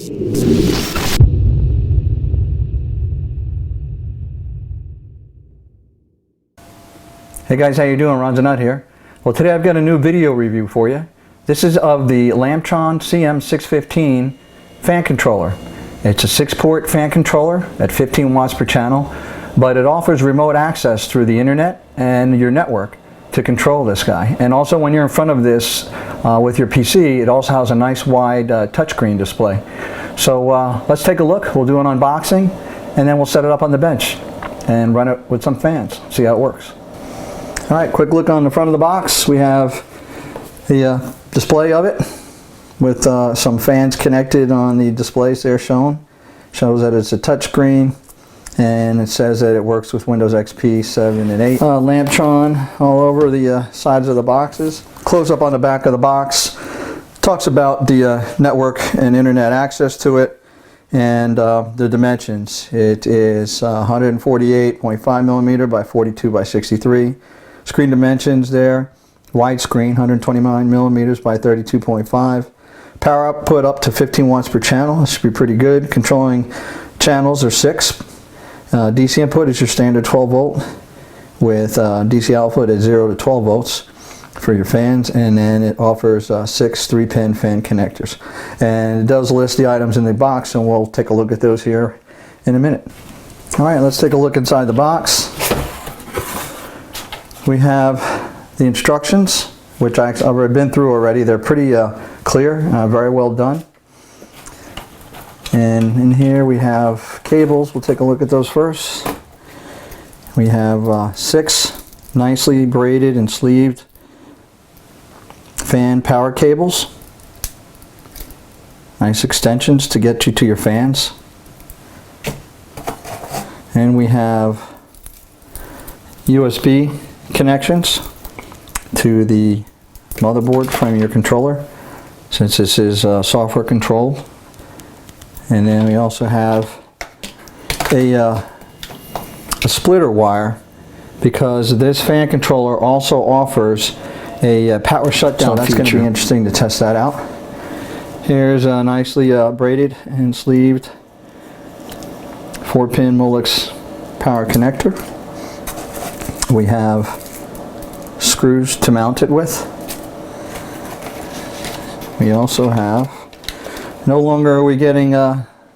Hey guys, how you doing? Ron's a Nut here. Well, today I've got a new video review for you. This is of the Lamptron CM615 fan controller. It's a 6-port fan controller at 15 watts per channel, but it offers remote access through the internet and your network to control this guy. And also when you're in front of this with your PC, it also has a nice wide touchscreen display. So let's take a look. We'll do an unboxing and then we'll set it up on the bench and run it with some fans, see how it works. Alright, quick look on the front of the box. We have the display of it with some fans connected on the displays there shown. Shows that it's a touchscreen, and it says that it works with Windows XP 7 and 8. Lamptron all over the sides of the boxes. Close up on the back of the box. Talks about the network and internet access to it and the dimensions. It is 148.5 millimeter by 42 by 63. Screen dimensions there, widescreen 129 millimeters by 32.5. Power output up to 15 watts per channel. This should be pretty good. Controlling channels are 6. DC input is your standard 12 volt with DC output at 0 to 12 volts for your fans, and then it offers 6 3-pin fan connectors. And it does list the items in the box, and we'll take a look at those here in a minute. Alright, let's take a look inside the box. We have the instructions, which I've already been through already. They're pretty clear, very well done. And in here we have cables. We'll take a look at those first. We have 6 nicely braided and sleeved fan power cables. Nice extensions to get you to your fans. And we have USB connections to the motherboard from your controller, since this is software controlled. And then we also have a splitter wire, because this fan controller also offers a power shutdown. So that's going to be interesting to test that out. Here's a nicely braided and sleeved 4-pin Molex power connector. We have screws to mount it with. We also have, no longer are we getting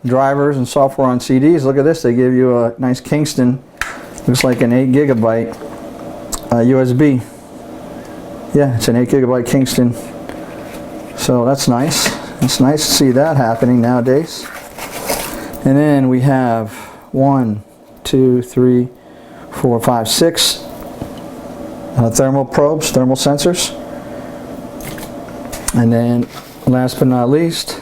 drivers and software on CDs. Look at this, they give you a nice Kingston, looks like an 8 gigabyte USB. Yeah, it's an 8 gigabyte Kingston. So that's nice. It's nice to see that happening nowadays. And then we have 1, 2, 3, 4, 5, 6 thermal probes, thermal sensors. And then last but not least,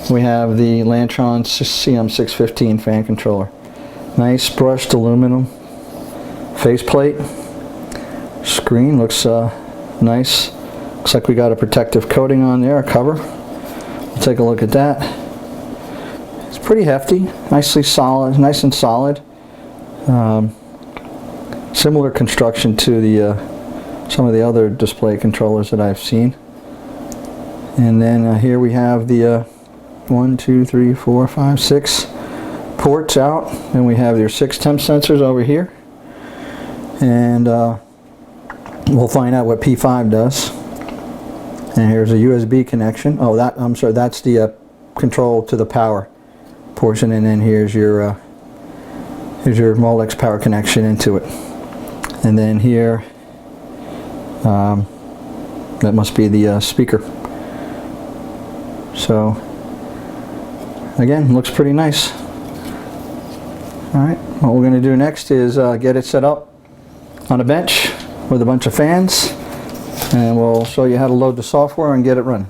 we have the Lamptron CM615 fan controller. Nice brushed aluminum faceplate. Screen looks nice. Looks like we got a protective coating on there, a cover. We'll take a look at that. It's pretty hefty, nicely solid, nice and solid. Similar construction to the some of the other display controllers that I've seen. And then here we have the 1, 2, 3, 4, 5, 6 ports out. And we have your 6 temp sensors over here. And we'll find out what P5 does. And here's a USB connection. Oh, I'm sorry, that's the control to the power portion. And then here's your Molex power connection into it. And then here, that must be the speaker. So, again, looks pretty nice. Alright, what we're going to do next is get it set up on a bench with a bunch of fans, and we'll show you how to load the software and get it running.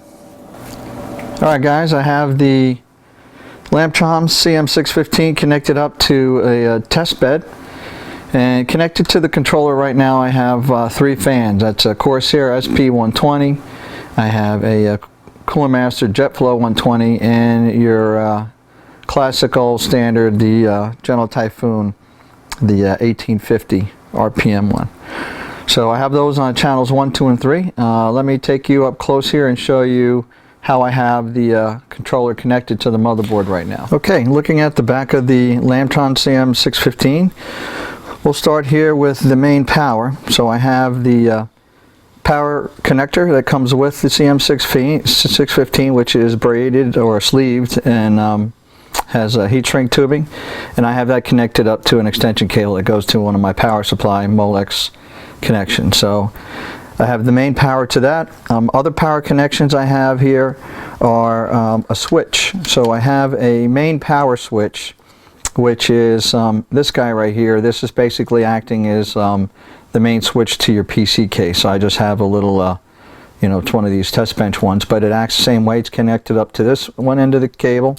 Alright guys, I have the Lamptron CM615 connected up to a test bed. And connected to the controller right now, I have 3 fans. That's a Corsair SP120. I have a Cooler Master JetFlow 120, and your classical standard, the Gentle Typhoon, the 1850 RPM one. So I have those on channels 1, 2, and 3. Let me take you up close here and show you how I have the controller connected to the motherboard right now. Okay, looking at the back of the Lamptron CM615, we'll start here with the main power. So I have the power connector that comes with the CM615, which is braided or sleeved and has a heat shrink tubing, and I have that connected up to an extension cable that goes to one of my power supply Molex connections. So I have the main power to that. Other power connections I have here are a switch. So I have a main power switch, which is this guy right here. This is basically acting as the main switch to your PC case. So I just have a little, you know, it's one of these test bench ones, but it acts the same way. It's connected up to this one end of the cable,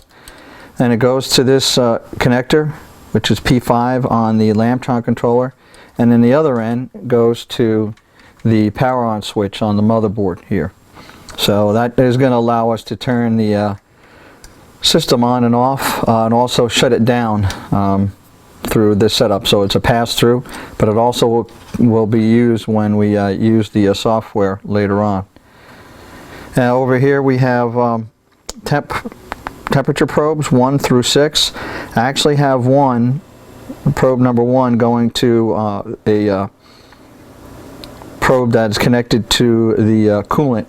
and it goes to this connector, which is P5 on the Lamptron controller, and then the other end goes to the power on switch on the motherboard here. So that is going to allow us to turn the system on and off, and also shut it down through this setup. So it's a pass-through, but it also will be used when we use the software later on. Now over here we have temperature probes 1 through 6. I actually have probe number 1 going to a probe that is connected to the coolant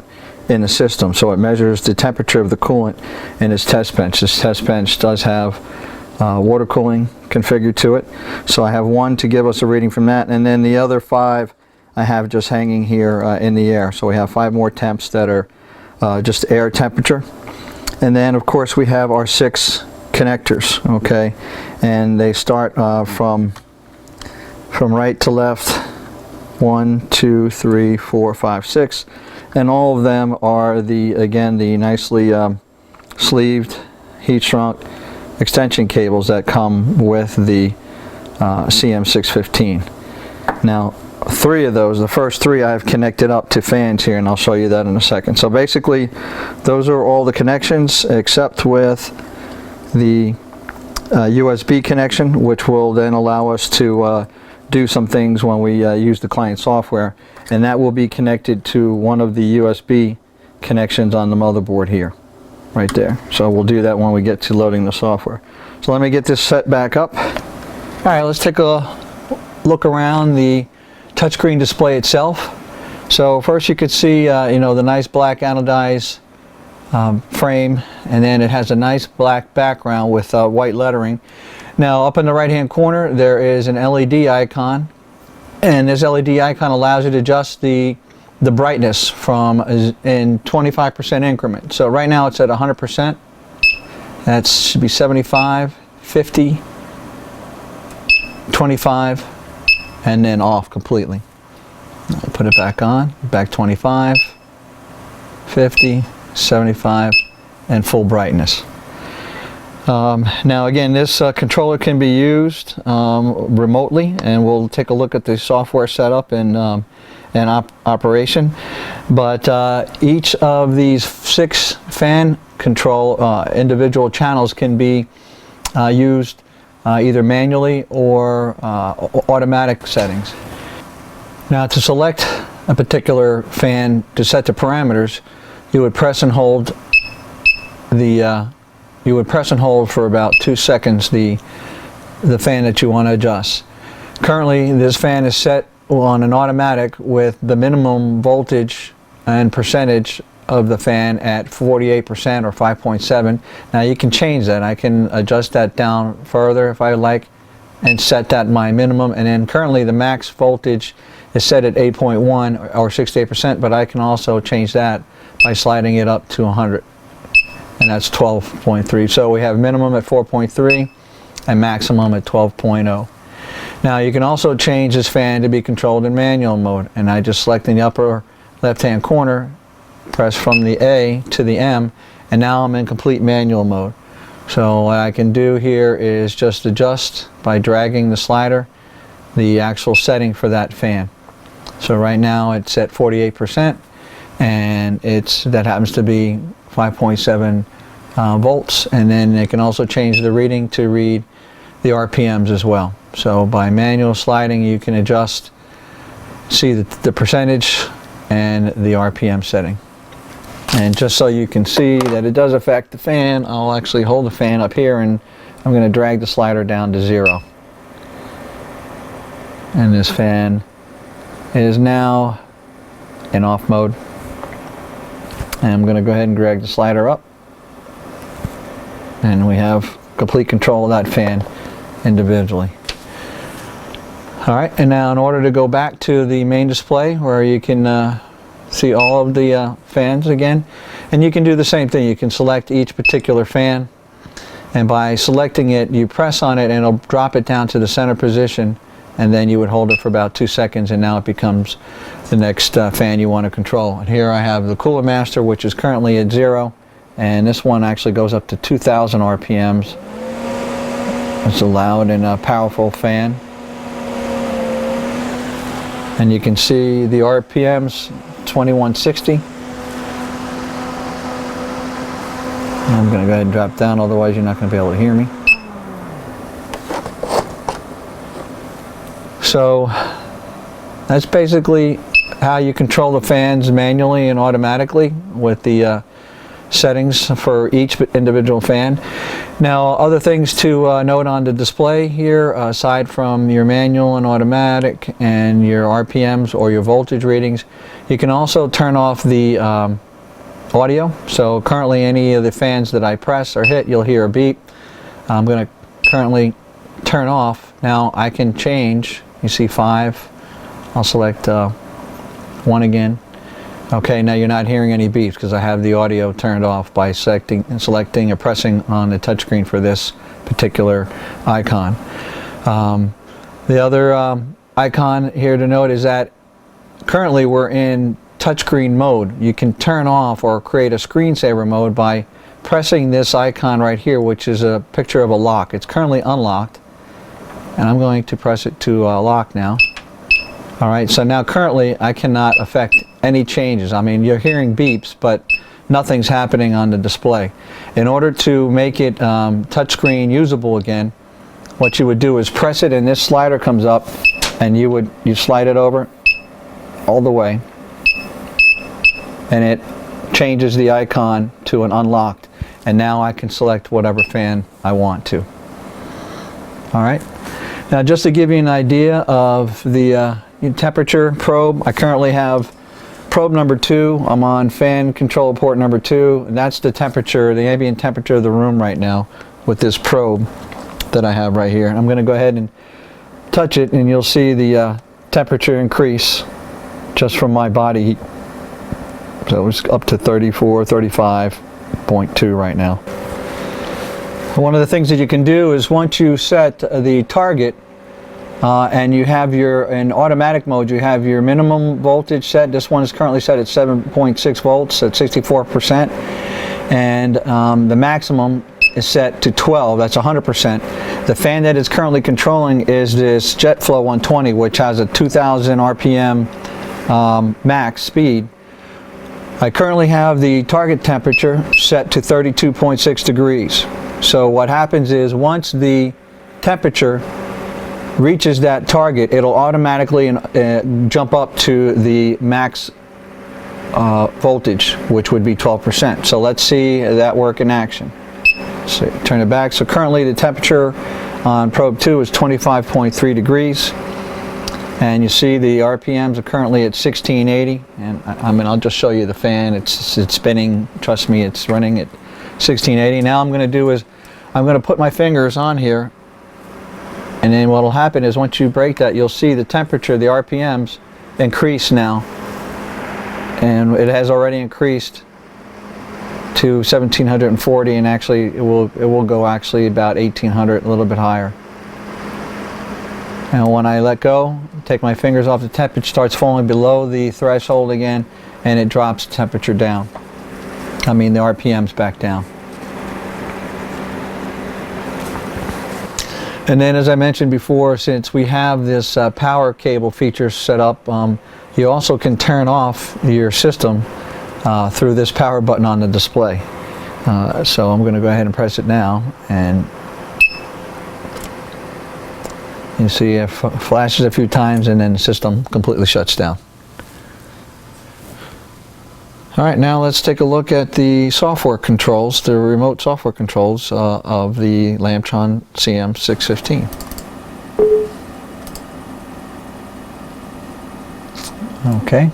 in the system. So it measures the temperature of the coolant in this test bench. This test bench does have water cooling configured to it. So I have 1 to give us a reading from that, and then the other 5 I have just hanging here in the air. So we have 5 more temps that are just air temperature. And then of course we have our 6 connectors, okay, and they start from right to left. 1, 2, 3, 4, 5, 6, and all of them are the nicely sleeved, heat shrunk extension cables that come with the CM615. Now 3 of those, the first 3 I've connected up to fans here, and I'll show you that in a second. So basically those are all the connections except with the USB connection, which will then allow us to do some things when we use the client software, and that will be connected to one of the USB connections on the motherboard here, right there. So we'll do that when we get to loading the software. So let me get this set back up. All right, let's take a look around the touchscreen display itself. So first you could see you know, the nice black anodized frame, and then it has a nice black background with white lettering. Now up in the right hand corner there is an LED icon, and this LED icon allows you to adjust the brightness from in 25% increment. So right now it's at 100%. That should be 75, 50, 25, and then off completely. I'll put it back on, back 25, 50, 75, and full brightness. Now again, this controller can be used remotely, and we'll take a look at the software setup and operation. But each of these 6 fan control individual channels can be used either manually or automatic settings. Now to select a particular fan to set the parameters, you would press and hold for about 2 seconds the fan that you want to adjust. Currently this fan is set on an automatic with the minimum voltage and percentage of the fan at 48% or 5.7. Now you can change that. I can adjust that down further if I like and set that my minimum, and then currently the max voltage is set at 8.1 or 68%, but I can also change that by sliding it up to 100, and that's 12.3. So we have minimum at 4.3 and maximum at 12.0. Now you can also change this fan to be controlled in manual mode, and I just select in the upper left hand corner, press from the A to the M, and now I'm in complete manual mode. So what I can do here is just adjust by dragging the slider the actual setting for that fan. So right now it's at 48%, and that happens to be 5.7 volts, and then they can also change the reading to read the RPMs as well. So by manual sliding you can adjust, see the percentage and the RPM setting. And just so you can see that it does affect the fan, I'll actually hold the fan up here and I'm going to drag the slider down to 0. And this fan is now in off mode. And I'm going to go ahead and drag the slider up. And we have complete control of that fan individually. Alright, and now in order to go back to the main display where you can see all of the fans again, and you can do the same thing. You can select each particular fan, and by selecting it you press on it and it'll drop it down to the center position, and then you would hold it for about 2 seconds and now it becomes the next fan you want to control. And here I have the cooler master, which is currently at 0, and this one actually goes up to 2,000 RPMs. It's a loud and powerful fan. And you can see the RPMs, 2160. I'm going to go ahead and drop down, otherwise you're not going to be able to hear me. So that's basically how you control the fans manually and automatically with the settings for each individual fan. Now, other things to note on the display here, aside from your manual and automatic and your RPMs or your voltage readings, you can also turn off the audio. So currently any of the fans that I press or hit, you'll hear a beep. I'm going to currently turn off. Now I can change. You see 5. I'll select 1 again. Okay, now you're not hearing any beeps because I have the audio turned off by selecting or pressing on the touchscreen for this particular icon. The other icon here to note is that currently we're in touchscreen mode. You can turn off or create a screensaver mode by pressing this icon right here, which is a picture of a lock. It's currently unlocked, and I'm going to press it to lock now. Alright, so now currently I cannot affect any changes. I mean, you're hearing beeps, but nothing's happening on the display. In order to make it touchscreen usable again, what you would do is press it and this slider comes up, and you slide it over all the way, and it changes the icon to an unlocked, and now I can select whatever fan I want to. Alright, now just to give you an idea of the temperature probe, I currently have probe number 2. I'm on fan control port number 2, and that's the temperature, the ambient temperature of the room right now with this probe that I have right here. I'm going to go ahead and touch it, and you'll see the temperature increase just from my body heat. So it's up to 34, 35.2 right now. One of the things that you can do is once you set the target and you have in automatic mode, you have your minimum voltage set. This one is currently set at 7.6 volts at 64%, and the maximum is set to 12, that's 100%. The fan that is currently controlling is this JetFlow 120, which has a 2000 RPM max speed. I currently have the target temperature set to 32.6 degrees. So what happens is once the temperature reaches that target, it'll automatically jump up to the max voltage, which would be 12%. So let's see that work in action. So turn it back. So currently the temperature on probe 2 is 25.3 degrees. And you see the RPMs are currently at 1680. And I mean, I'll just show you the fan. It's spinning. Trust me, it's running at 1680. Now I'm going to do is I'm going to put my fingers on here, and then what will happen is once you break that, you'll see the temperature, the RPMs, increase now. And it has already increased to 1740, and actually it will go actually about 1800, a little bit higher. And when I let go, take my fingers off, the temperature starts falling below the threshold again, and it drops the temperature down. I mean the RPMs back down. And then, as I mentioned before, since we have this power cable feature set up, you also can turn off your system through this power button on the display. So I'm going to go ahead and press it now, and you see it flashes a few times and then the system completely shuts down. Alright, now let's take a look at the software controls, the remote software controls of the Lamptron CM615. Okay.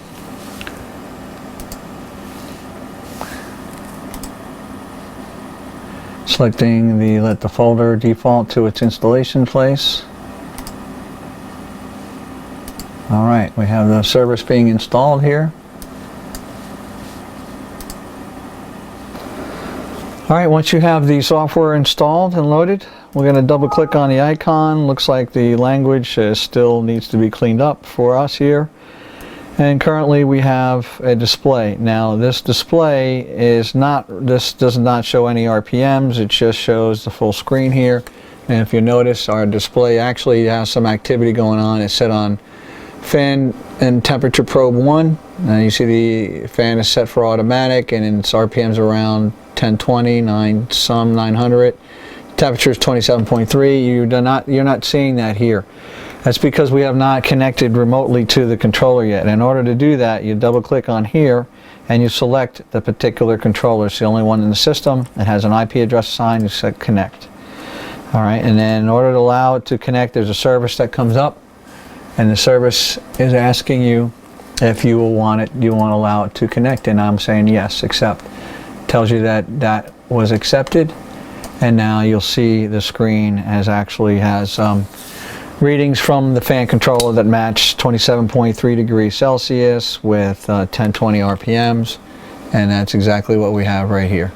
Selecting let the folder default to its installation place. Alright, we have the service being installed here. Alright, once you have the software installed and loaded, we're going to double click on the icon. Looks like the language still needs to be cleaned up for us here. And currently we have a display. Now this display does not show any RPMs, it just shows the full screen here. And if you notice, our display actually has some activity going on. It's set on fan and temperature probe 1. Now you see the fan is set for automatic and its RPMs around 1020, 900. Temperature is 27.3. You're not seeing that here. That's because we have not connected remotely to the controller yet. In order to do that, you double click on here and you select the particular controller. It's the only one in the system. It has an IP address assigned. You select connect. Alright, and then in order to allow it to connect, there's a service that comes up, and the service is asking you if you will want it, you want to allow it to connect, and I'm saying yes, accept. Tells you that that was accepted, and now you'll see the screen has readings from the fan controller that match 27.3 degrees Celsius with 1020 RPMs, and that's exactly what we have right here.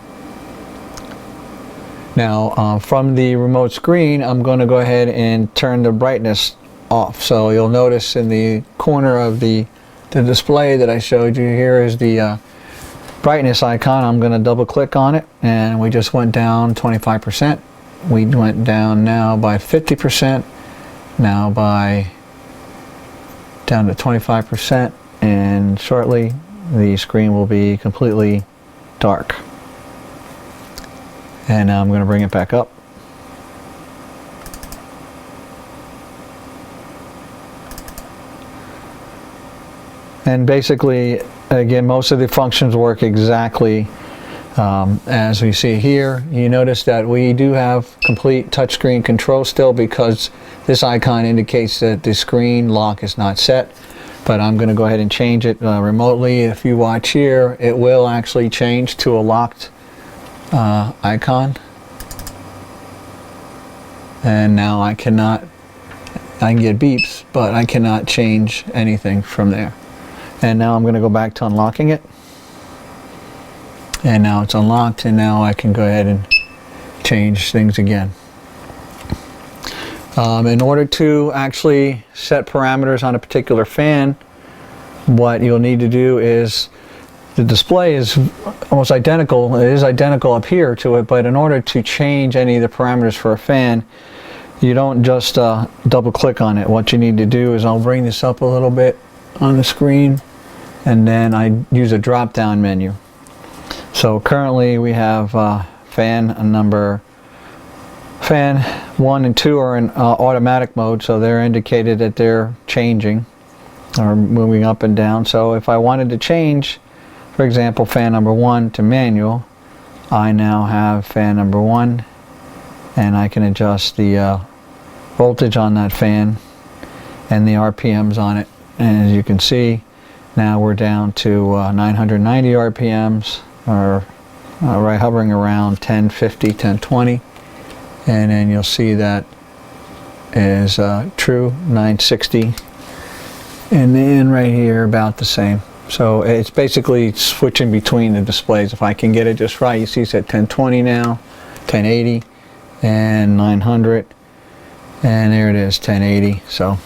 Now from the remote screen, I'm going to go ahead and turn the brightness off. So you'll notice in the corner of the display that I showed you, here is the brightness icon. I'm going to double click on it, and we just went down 25%. We went down now by 50%, now down to 25%, and shortly the screen will be completely dark. And now I'm going to bring it back up. And basically, again, most of the functions work exactly as we see here. You notice that we do have complete touchscreen control still, because this icon indicates that the screen lock is not set. But I'm going to go ahead and change it remotely. If you watch here, it will actually change to a locked icon. And now I can get beeps, but I cannot change anything from there. And now I'm going to go back to unlocking it. And now it's unlocked, and now I can go ahead and change things again. In order to actually set parameters on a particular fan, what you'll need to do is, the display is almost identical. It is identical up here to it, but in order to change any of the parameters for a fan, you don't just double click on it. What you need to do is, I'll bring this up a little bit on the screen, and then I use a drop down menu. So currently we have fan 1 and 2 are in automatic mode, so they're indicated that they're changing or moving up and down. So if I wanted to change, for example, fan number 1 to manual, I now have fan number 1, and I can adjust the voltage on that fan and the RPMs on it. And as you can see, now we're down to 990 RPMs, or right hovering around 1050, 1020. And then you'll see that is true, 960. And then right here, about the same. So it's basically switching between the displays. If I can get it just right, you see it's at 1020 now, 1080, and 900. And there it is, 1080. So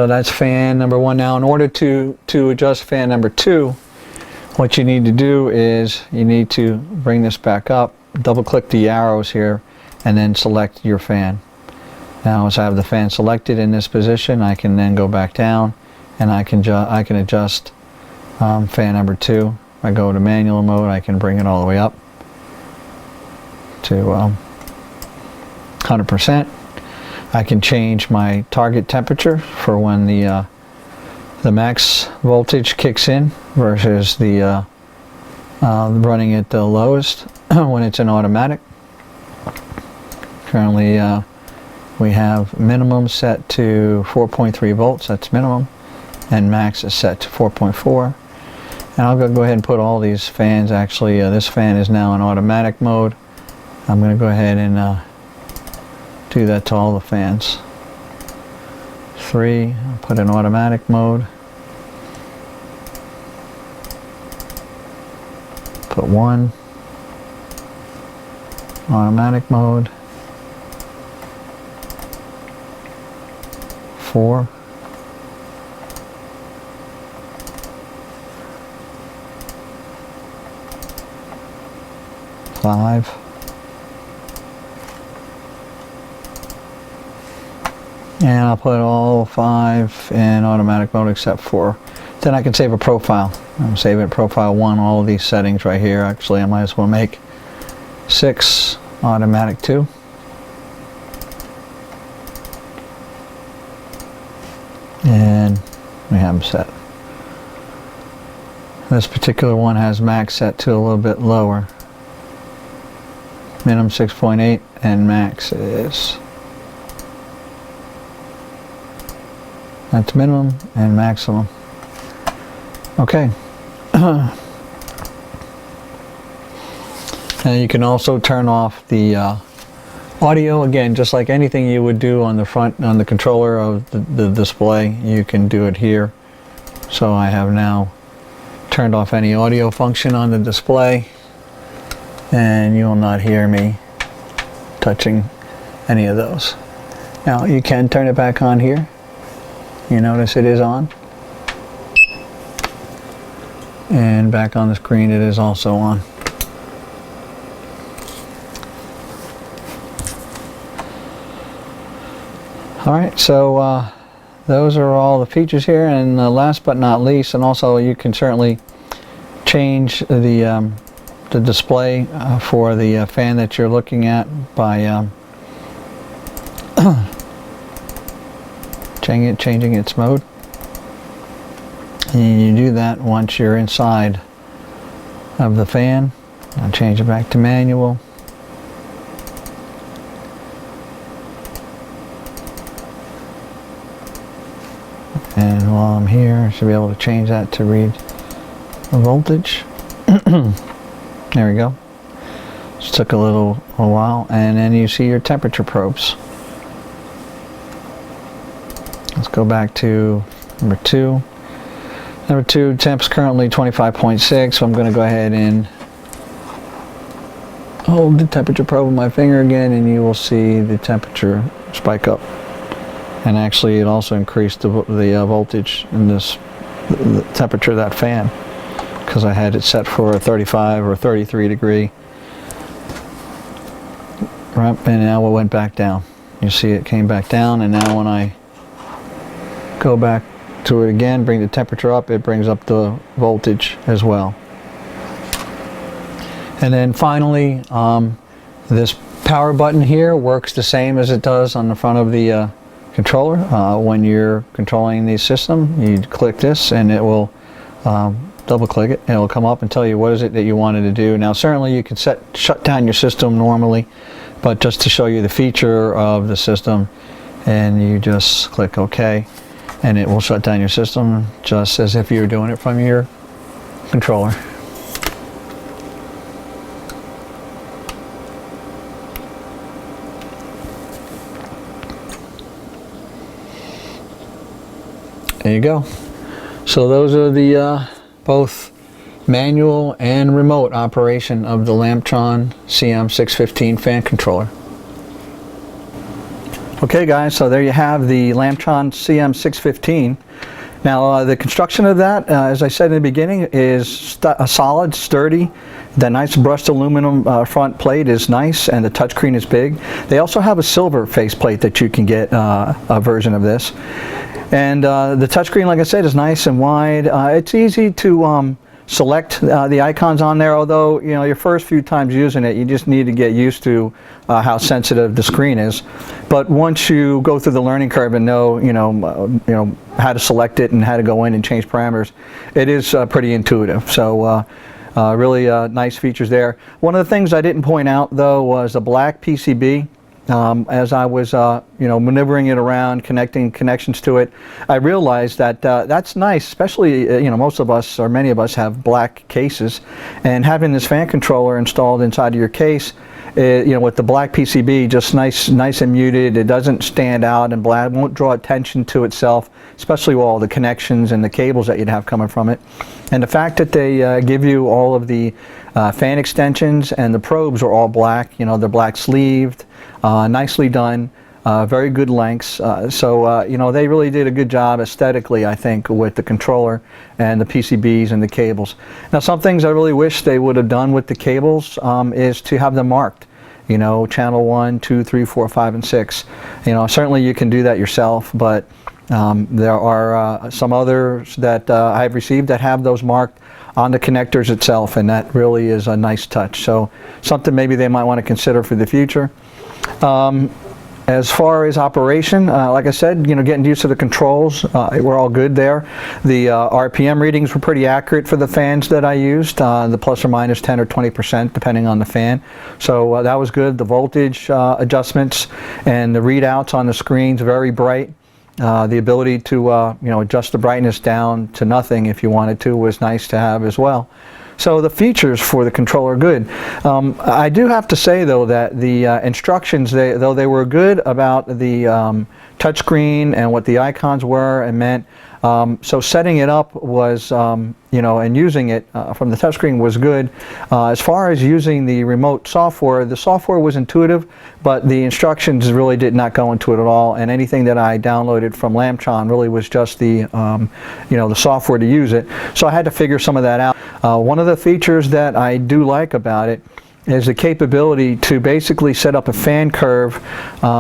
that's fan number 1. Now in order to adjust fan number 2, what you need to do is you need to bring this back up, double click the arrows here, and then select your fan. Now as I have the fan selected in this position, I can then go back down, and I can adjust fan number 2. If I go to manual mode, I can bring it all the way up to 100%. I can change my target temperature for when the the max voltage kicks in versus the running at the lowest when it's in automatic. Currently we have minimum set to 4.3 volts, that's minimum, and max is set to 4.4. And I'll go ahead and put all these fans, actually this fan is now in automatic mode. I'm going to go ahead and do that to all the fans. 3, I'll put in automatic mode. Put 1, automatic mode. 4. 5. And I'll put all 5 in automatic mode except 4. Then I can save a profile. I'm saving profile 1, all of these settings right here. Actually, I might as well make 6 automatic 2. And we have them set. This particular one has max set to a little bit lower. Minimum 6.8 and max is, that's minimum and maximum. Okay. And you can also turn off the audio, again, just like anything you would do on the front, on the controller of the display, you can do it here. So I have now turned off any audio function on the display, and you will not hear me touching any of those. Now you can turn it back on here. You notice it is on. And back on the screen it is also on. Alright, so those are all the features here, and last but not least, and also you can certainly change the display for the fan that you're looking at by changing its mode. And you do that once you're inside of the fan. I'll change it back to manual. And while I'm here, I should be able to change that to read the voltage. There we go. Just took a while, and then you see your temperature probes. Let's go back to number 2. Number 2, temp's currently 25.6, so I'm going to go ahead and hold the temperature probe with my finger again, and you will see the temperature spike up. And actually it also increased the voltage in this, the temperature of that fan, because I had it set for a 35 or 33 degree. Right, and now it went back down. You see it came back down, and now when I go back to it again, bring the temperature up, it brings up the voltage as well. And then finally, this power button here works the same as it does on the front of the controller. When you're controlling the system, you click this and it will double click it, and it will come up and tell you what is it that you wanted to do. Now certainly you can shut down your system normally, but just to show you the feature of the system, and you just click OK, and it will shut down your system just as if you were doing it from your controller. There you go. So those are the both manual and remote operation of the Lamptron CM615 fan controller. Okay guys, so there you have the Lamptron CM615. Now the construction of that, as I said in the beginning, is solid, sturdy. The nice brushed aluminum front plate is nice, and the touchscreen is big. They also have a silver faceplate that you can get a version of this. And the touchscreen, like I said, is nice and wide. It's easy to select the icons on there, although your first few times using it, you just need to get used to how sensitive the screen is. But once you go through the learning curve and know how to select it and how to go in and change parameters, it is pretty intuitive. So really nice features there. One of the things I didn't point out though was a black PCB. As I was maneuvering it around, connecting connections to it, I realized that that's nice, especially most of us, or many of us, have black cases, and having this fan controller installed inside of your case, with the black PCB, just nice and muted. It doesn't stand out and black, won't draw attention to itself, especially with all the connections and the cables that you'd have coming from it. And the fact that they give you all of the fan extensions and the probes are all black, they're black sleeved, nicely done, very good lengths. So they really did a good job aesthetically, I think, with the controller and the PCBs and the cables. Now, some things I really wish they would have done with the cables is to have them marked. Channel 1, 2, 3, 4, 5, and 6. Certainly you can do that yourself, but there are some others that I've received that have those marked on the connectors itself, and that really is a nice touch. So something maybe they might want to consider for the future. As far as operation, like I said, getting used to the controls, we're all good there. The RPM readings were pretty accurate for the fans that I used, the plus or minus 10 or 20% depending on the fan. So that was good. The voltage adjustments and the readouts on the screens, very bright. The ability to adjust the brightness down to nothing if you wanted to was nice to have as well. So the features for the controller are good. I do have to say though that the instructions, though they were good about the touchscreen and what the icons were and meant, so setting it up was, and using it from the touchscreen was good. As far as using the remote software, the software was intuitive, but the instructions really did not go into it at all. And anything that I downloaded from Lamptron really was just the, the software to use it. So I had to figure some of that out. One of the features that I do like about it is the capability to basically set up a fan curve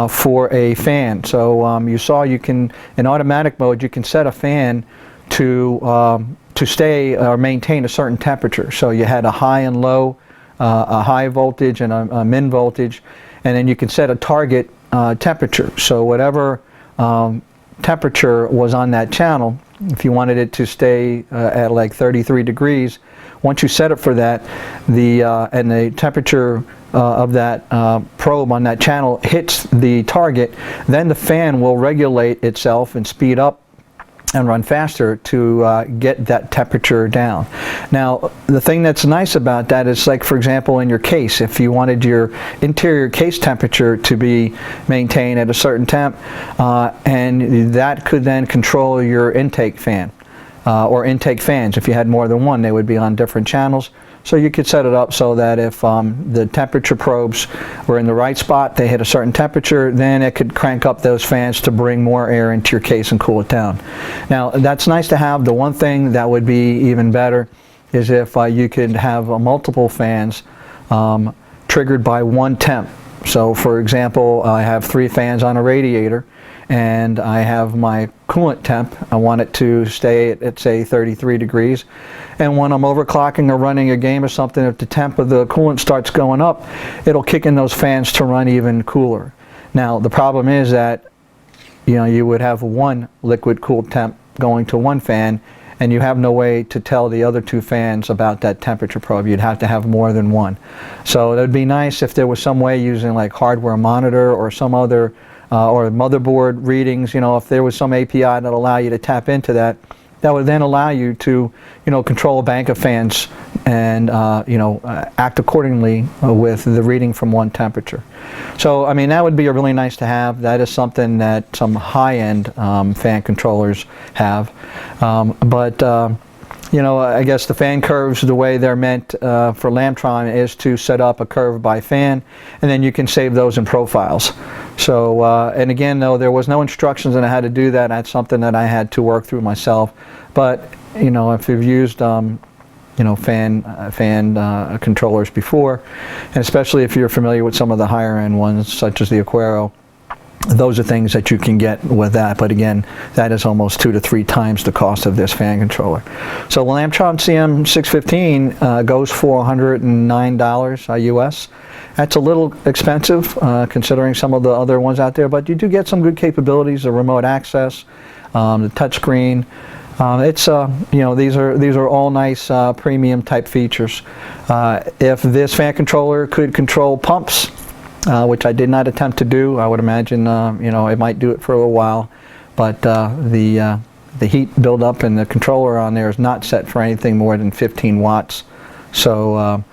for a fan. So you saw you can, in automatic mode, you can set a fan to stay or maintain a certain temperature. So you had a high and low, a high voltage and a min voltage, and then you can set a target temperature. So whatever temperature was on that channel, if you wanted it to stay at like 33 degrees, once you set it for that, and the temperature of that probe on that channel hits the target, then the fan will regulate itself and speed up and run faster to get that temperature down. Now, the thing that's nice about that is, like, for example, in your case, if you wanted your interior case temperature to be maintained at a certain temp, and that could then control your intake fan. Or intake fans. If you had more than one, they would be on different channels. So you could set it up so that if the temperature probes were in the right spot, they hit a certain temperature, then it could crank up those fans to bring more air into your case and cool it down. Now, that's nice to have. The one thing that would be even better is if you could have multiple fans triggered by one temp. So, for example, I have 3 fans on a radiator, and I have my coolant temp. I want it to stay at say 33 degrees, and when I'm overclocking or running a game or something, if the temp of the coolant starts going up, it'll kick in those fans to run even cooler. Now, the problem is that you would have one liquid cooled temp going to one fan, and you have no way to tell the other 2 fans about that temperature probe. You'd have to have more than one. So it would be nice if there was some way using like hardware monitor or some other or motherboard readings, if there was some API that allow you to tap into that, that would then allow you to, control a bank of fans and, act accordingly with the reading from one temperature. So, I mean, that would be really nice to have. That is something that some high-end fan controllers have. I guess the fan curves, the way they're meant for Lamptron is to set up a curve by fan, and then you can save those in profiles. So, and again, though, there was no instructions on how to do that. That's something that I had to work through myself. But, if you've used, fan controllers before, and especially if you're familiar with some of the higher end ones, such as the Aquaro, those are things that you can get with that, but again, that is almost 2 to 3 times the cost of this fan controller. So the Lamptron CM615 goes for $109 US. That's a little expensive considering some of the other ones out there, but you do get some good capabilities, the remote access, the touchscreen. It's you know, these are all nice premium type features. If this fan controller could control pumps, which I did not attempt to do, I would imagine you know, it might do it for a while, but the heat buildup in the controller on there is not set for anything more than 15 watts. So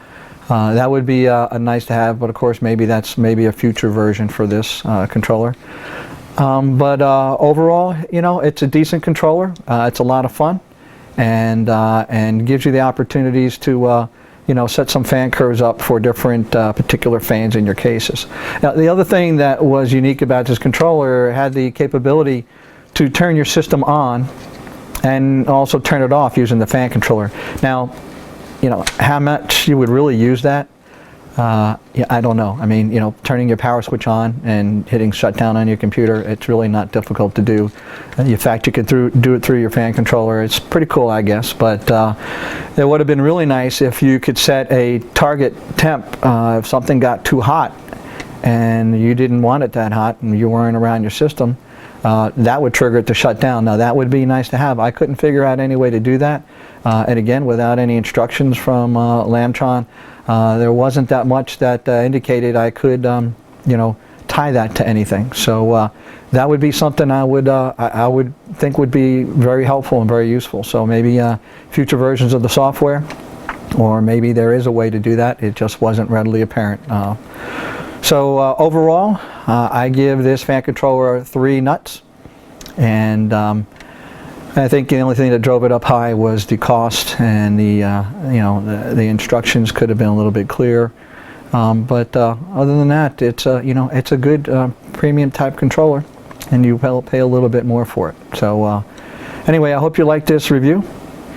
that would be a nice to have, but of course maybe that's a future version for this controller. But overall, you know, it's a decent controller. It's a lot of fun, and gives you the opportunities to you know, set some fan curves up for different particular fans in your cases. Now, the other thing that was unique about this controller, had the capability to turn your system on and also turn it off using the fan controller. Now, you know, how much you would really use that, yeah, I don't know. I mean, you know, turning your power switch on and hitting shutdown on your computer, it's really not difficult to do. In fact, you could do it through your fan controller. It's pretty cool, I guess, but it would have been really nice if you could set a target temp if something got too hot and you didn't want it that hot and you weren't around your system. That would trigger it to shut down. Now that would be nice to have. I couldn't figure out any way to do that, and again, without any instructions from Lamptron, there wasn't that much that indicated I could, you know, tie that to anything. So that would be something I would think would be very helpful and very useful. So maybe future versions of the software, or maybe there is a way to do that. It just wasn't readily apparent. So overall, I give this fan controller 3 nuts, and I think the only thing that drove it up high was the cost, and the you know, the instructions could have been a little bit clearer. But other than that, it's you know, it's a good premium type controller, and you will pay a little bit more for it. So anyway, I hope you liked this review.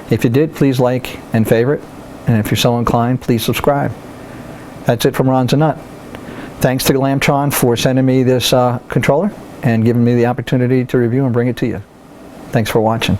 If you did, please like and favorite, and if you're so inclined, please subscribe. That's it from Ron's a Nut. Thanks to Lamptron for sending me this controller and giving me the opportunity to review and bring it to you. Thanks for watching.